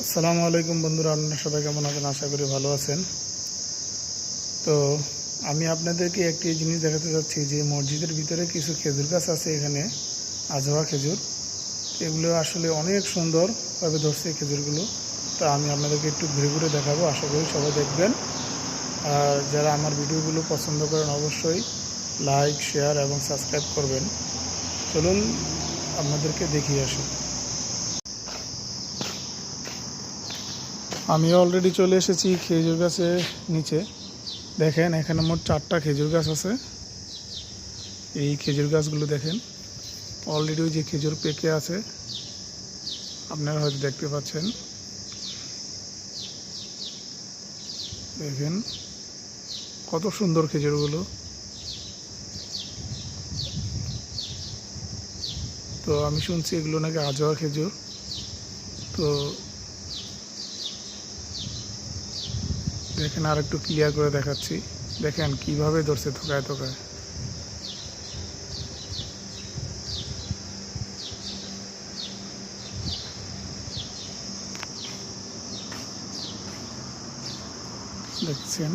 আসসালামু আলাইকুম বন্ধুরা, আপনারা সবাই কেমন আছেন? আশা করি ভালো আছেন। তো আমি আপনাদেরকে একটি জিনিস দেখাতে চাচ্ছি যে মসজিদের ভিতরে কিছু খেজুর গাছ আছে, এখানে আজোয়া খেজুর। এগুলো আসলে অনেক সুন্দরভাবে ধরছে এই খেজুরগুলো। তো আমি আপনাদেরকে একটু ঘুরে ঘুরে দেখাবো, আশা করি সবাই দেখবেন। আর যারা আমার ভিডিওগুলো পছন্দ করেন অবশ্যই লাইক, শেয়ার এবং সাবস্ক্রাইব করবেন। চলুন আপনাদেরকে দেখিয়ে আসি। আমি অলরেডি চলে এসেছি খেজুর গাছের নিচে। দেখেন এখানে মোট 4টা খেজুর গাছ আছে। এই খেজুর গাছগুলো দেখেন, অলরেডি ওই যে খেজুর পেকে আছে, আপনারা হয়তো দেখতে পাচ্ছেন। দেখেন কত সুন্দর খেজুরগুলো। তো আমি শুনছি এগুলো নাকি আজোয়া খেজুর। তো দেখেন আর একটু ক্লিয়ার করে দেখাচ্ছি। দেখেন কিভাবে ধরছে থোকায় থোকায়। দেখছেন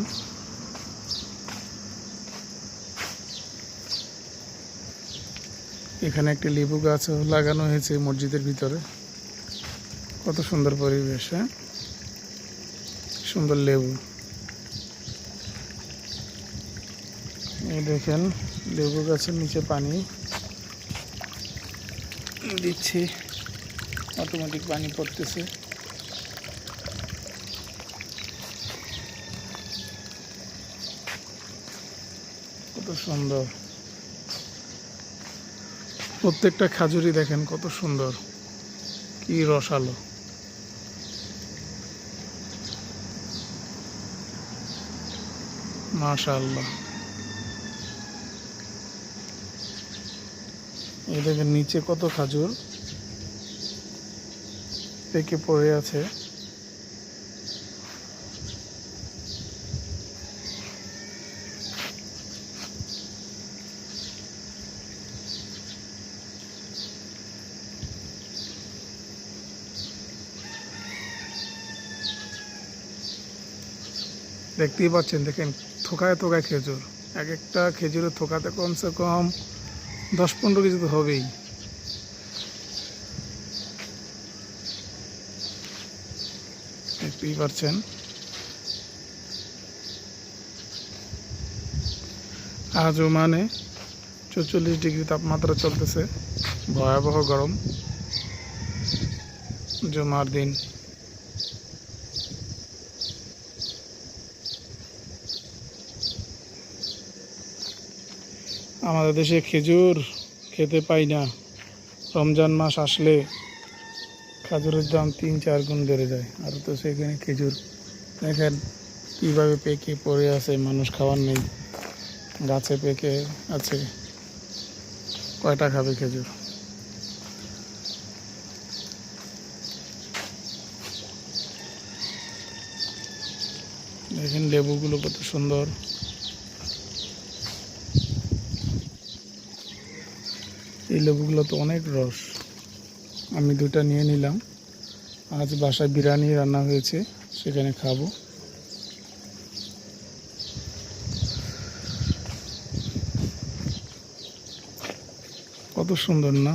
এখানে একটি লেবু গাছ লাগানো হয়েছে মসজিদের ভিতরে। কত সুন্দর পরিবেশ, হ্যাঁ, সুন্দর লেবু। এই দেখেন লেবু গাছের নিচে পানি দিচ্ছি, অটোমেটিক পানি পড়তেছে। কত সুন্দর, প্রত্যেকটা খেজুরই দেখেন কত সুন্দর, কি রসালো। মাশাআল্লাহ। এই দেখেন নিচে কত খেজুর পেকে পড়ে আছে। দেখতেই পাচ্ছেন, দেখেন থোকায় থোকায় খেজুর। এক একটা খেজুরের থোকাতে কমসে কম 10-15 কেজি তো হবেই। দেখতেই পাচ্ছেন। আজও মানে 44 ডিগ্রি তাপমাত্রা চলতেছে, ভয়াবহ গরম, জুমার দিন। আমাদের দেশে খেজুর খেতে পাই না। রমজান মাস আসলে খেজুরের দাম 3-4 গুণ বেড়ে যায়। আর তো সেখানে খেজুর দেখেন কীভাবে পেকে পড়ে আছে, মানুষ খাওয়ার নেই, গাছে পেকে আছে, কয়টা খাবে খেজুর। দেখেন লেবুগুলো কত সুন্দর। এই লেবুগুলো তো অনেক রস। আমি 2টা নিয়ে নিলাম। আজ বাসায় বিরিয়ানি রান্না হয়েছে, সেখানে খাবো। কত সুন্দর না?